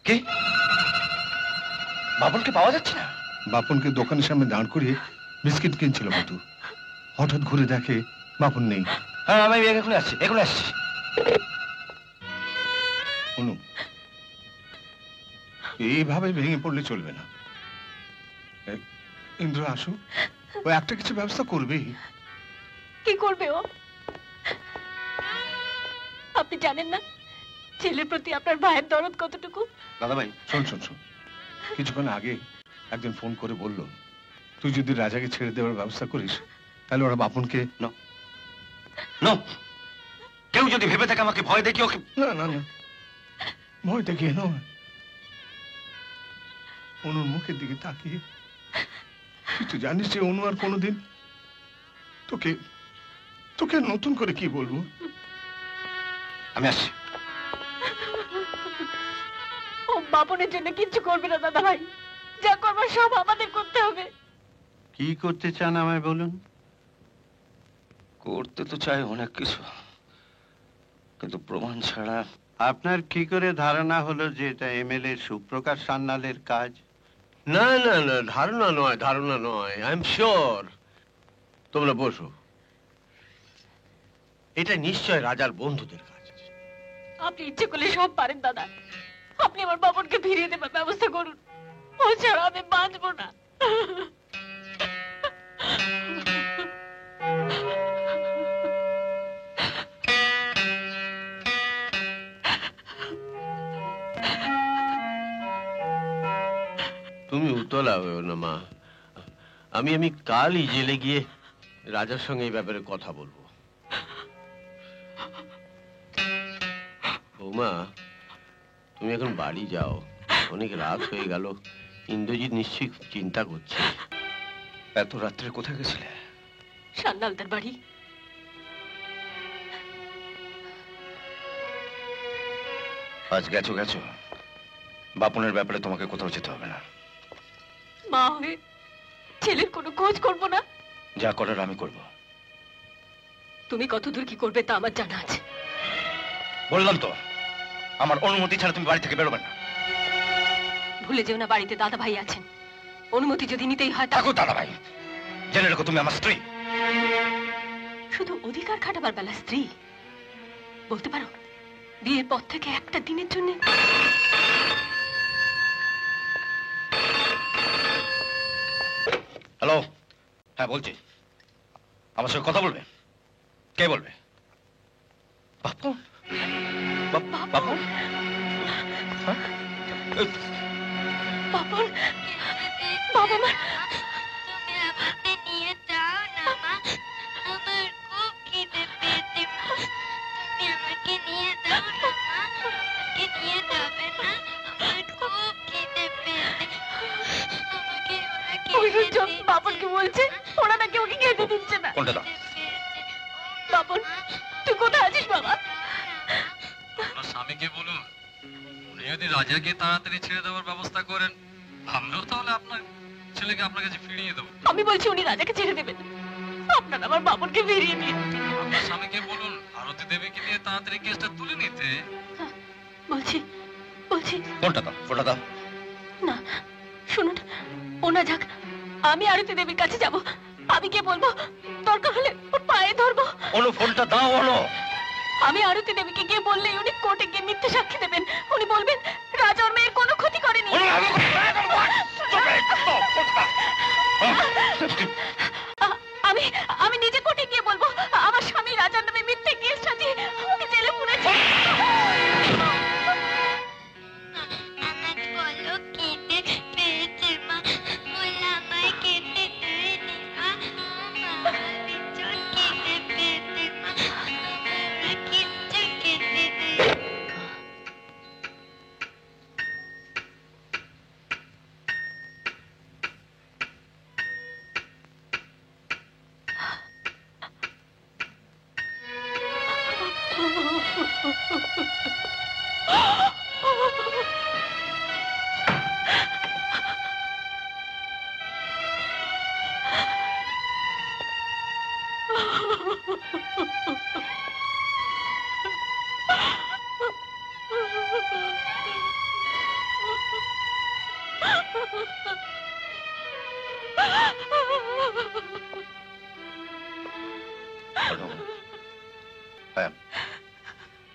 কি? বাপনকে পাওয়া যাচ্ছে না? বাপনকে দোকানের সামনে দাঁড় করিয়ে বিস্কিট কিনছিল মধু। হঠাৎ ঘুরে দেখে বাপন নেই। হ্যাঁ, আমি এখনই আসছি, এখনই আসছি। অনু, এইভাবে ভেঙে পড়লে চলবে না। ইন্দ্র আসুক, ও একটা কিছু ব্যবস্থা করবেই। কি করবে ও? আপনি জানেন না ছেলের প্রতি আপনার ভাইয়ের দরদ কতটুকু? দাদা ভাই, শোন শোন শোন, কিছুক্ষণ আগে একজন ফোন করে বলল তুই যদি রাজাকে ছেড়ে দেওয়ার ব্যবস্থা করিস তাহলে ওরা বাপনকে। কেউ যদি ভেবে থাকে আমাকে ভয় দেখিয়ে ওকে। না না না, ভয় দেখিয়ে নয়, অনুর মুখের দিকে তাকিয়ে। তুই তো জানিস যে অনু আর কোনোদিন তোকে তোকে নতুন করে কি বলবো। আমি আসছি। ও বাপনের জন্য কিচ্ছু করবে না দাদা ভাই, যা করবার সব আমাদের করতে হবে। কি করতে চান আমায় বলুন? করতে তো চাই অনেক কিছু, কিন্তু প্রমাণ ছাড়া। আপনার কি করে ধারণা হলো যে এটা এমএলএ সুপ্রকাশ সান্যালের কাজ? না না না, ধারণা নয়, ধারণা নয়, আই এম শিওর। তোমরা বসো। এটা নিশ্চয় রাজার বন্ধুদের কাজ। আপনি ইচ্ছে করলে সব পারেন দাদা, আপনি আমার বাপনকে ফিরিয়ে দেবার ব্যবস্থা করুন, ও ছাড়া আমি বাঁচবো না। তুমি উতলা হয়েও না মা। আমি কালই জেলে গিয়ে রাজার সঙ্গে এই ব্যাপারে কথা বলবো। বৌমা, তুমি এখন বাড়ি যাও, অনেক রাত হয়ে গেল। ইন্দ্রজিৎ নিশ্চয়ই চিন্তা করছে। এত রাত্রে কোথায় গেছিলে? সান্যালদের বাড়ি। আজ গেছো গেছো, বাপনের ব্যাপারে তোমাকে কোথাও যেতে হবে না। মা হয়ে ছেলের কোনো খোঁজ করবো না? যা করার আমি করব। তুমি কতদূর কি করবে তা আমার জানা আছে। বললাম তো, আমার অনুমতি ছাড়া তুমি বাড়ি থেকে বেরোবে না। ভুলে যেও না বাড়িতে দাদা ভাই আছেন, অনুমতি যদি নিতেই হয়। থাকো দাদা ভাই, জেনে রেখো তুমি আমার স্ত্রী। শুধু অধিকার খাটাবার বেলা স্ত্রী বলতে পারো? বিয়ের পর থেকে একটা দিনের জন্য। হ্যালো, হ্যাঁ বলছি। আমার সঙ্গে কথা বলবে? কে বলবে? বাপন? বাপন? হ্যাঁ? বাপন, বাবা মা, তুমি আমাকে নিয়ে যাও না মা, আমার খুব খিদে পেয়েছে মা, তুমি আমাকে নিয়ে যাও না মা, আমাকে নিয়ে যাবে না, আমার খুব খিদে পেয়েছে, আমাকে ওরা খেতে দিচ্ছে। বাপনকে বলছে ওরা নাকি ওকে খেতে দিচ্ছে না। কোনটা দাও? বাপন, তুই কোথায় আছিস বাবা? আপনার স্বামীকে বলুন উনি যদি রাজাকে তাড়াতাড়ি ছেড়ে দেওয়ার ব্যবস্থা করেন, আমরাও তাহলে আপনার ছেলেকে আপনার কাছে ফিরিয়ে দেবো। আমি বলছি উনি রাজাকে ছেড়ে দেবেন, আপনার আমার বাপনকে ফিরিয়ে দিন। আপনার স্বামীকে বলুন আরতি দেবীকে দিয়ে তাড়াতাড়ি কেসটা তুলে নিতে। বলছি বলছি। কোনটা দাও? ফোনটা দাও। না শুনুন, ওনা যাক, আমি আরতি দেবীর কাছে যাব। আমি কে বলবো, দরকার হলে ওর পায়ে ধরবো। অনু, ফোনটা দাও অনু। আমি আরতি দেবীকে গিয়ে বললেই উনি কোর্টে গিয়ে মিথ্যে সাক্ষী দেবেন। উনি বলবেন রাজা ওর মেয়ের কোনো ক্ষতি করেনি। আমি আমি নিজে কোর্টে গিয়ে বলবো আমার স্বামী রাজার নামে মিথ্যে কেস সাজিয়ে আমাকে জেলে পুরেছে। আমার বলো খিদে পেয়েছে মা, বলে আমায় খেতে দেয়নি মা, আমার ভীষণ খিদে পেয়েছে মা, আমার কিচ্ছু খেতে দেয়নি।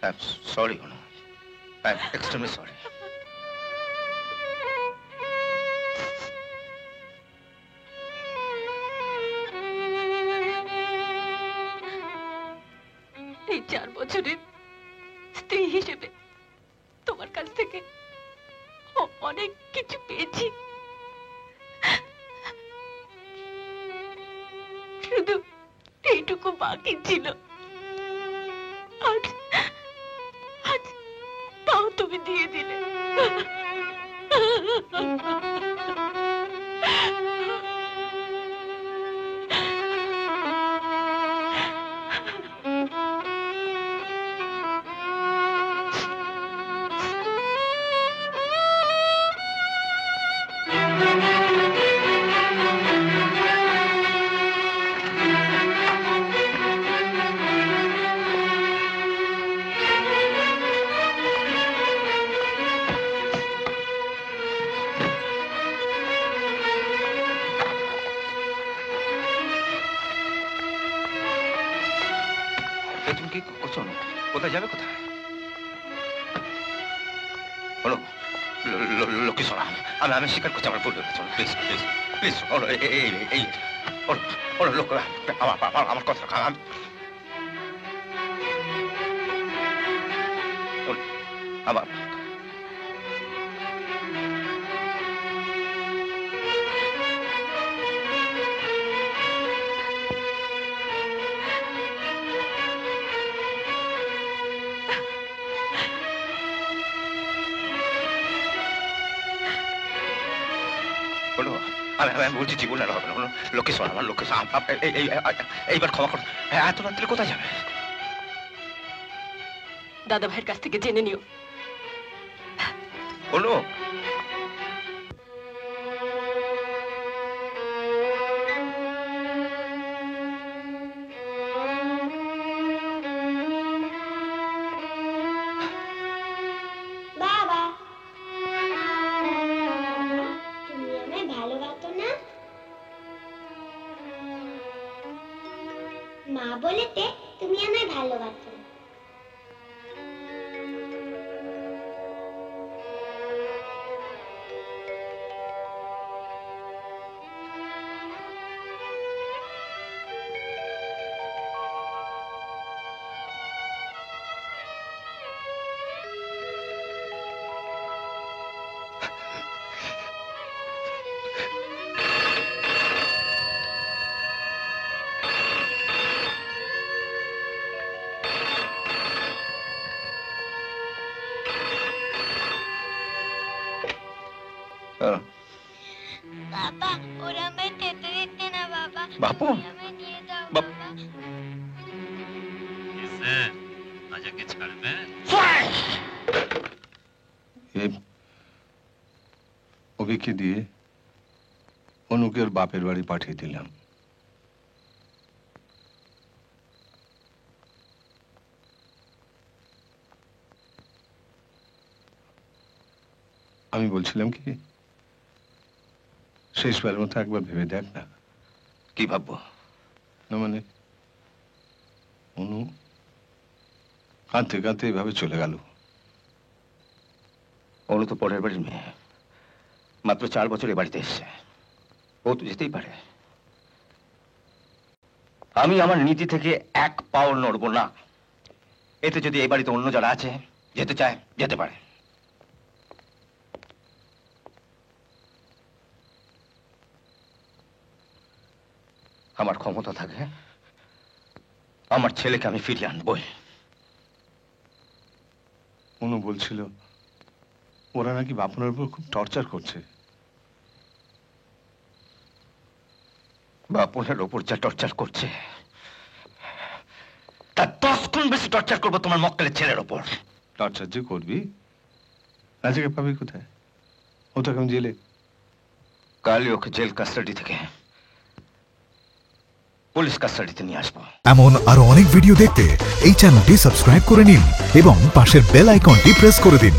I'm sorry, Onu. I'm extremely sorry. এই 4 বছরের স্ত্রী হিসেবে তোমার কাছ থেকে অনেক কিছু পেয়েছি, শুধু এইটুকু বাকি ছিল। আজ আজ তাও তুমি দিয়ে দিলে। তুমি কি করছো অনু? কোথায় যাবে কোথায়? অনু, লক্ষ্মী সোনা, আমি স্বীকার করছি আমার ভুল হয়ে গেছে। প্লিজ প্লিজ প্লিজ অনু, এই অনু লোক আমার কথা রাখো। আমার আমি বলছি জীবনে হবে না। লক্ষ্মী সোনা, আমার লক্ষ্মী সোনা, এইবার ক্ষমা করো। এত রাত্রে কোথায় যাবে? দাদা ভাইয়ের কাছ থেকে জেনে নিও। অনু, বাবা, তুমি আমায় ভালোবাসো না? মা বলেছে তুমি আমায় ভালোবাসো। বাবা, ওরা আমায় যেতে দিচ্ছে না বাবা। বাপু, আমায় নিয়ে যাও বাপ- বাবা। কিসে রাজাকে ছাড়বে? অভিকে দিয়ে অনুকে ওর বাপের বাড়ি পাঠিয়ে দিলাম। আমি বলছিলাম কি, শেষবারের মতো একবার ভেবে দেখ না। কি ভাববো? না মানে, অনু কাঁদতে কাঁদতে এভাবে চলে গেল। অনু তো পরের বাড়ির মেয়ে, মাত্র 4 বছর এ বাড়িতে এসছে। ও তো যেতেই পারে। আমি আমার নীতি থেকে 1 পাও নড়বো না। এতে যদি এই বাড়িতে অন্য যারা আছে যেতে চায়, যেতে পারে। আমার ক্ষমতা থাকে, আমার ছেলেকে আমি ফিরিয়ে আনবই। অনু বলছিল ওরা নাকি বাপনের উপর খুব টর্চার করছে। বাপনের ওপর যা টর্চার করছে তার 10 গুণ বেশি টর্চার করবো তোমার মক্কেলের ছেলের ওপর। টর্চার যে করবি, রাজাকে পাবি কোথায়? ও তো এখন জেলে। কালই ওকে জেল কাস্টাডি থেকে পুলিশ কাস্টাডিতে নিয়ে আসবো। এমন আরো অনেক ভিডিও দেখতে এই চ্যানেলটি সাবস্ক্রাইব করে নিন এবং পাশের বেল আইকনটি প্রেস করে দিন।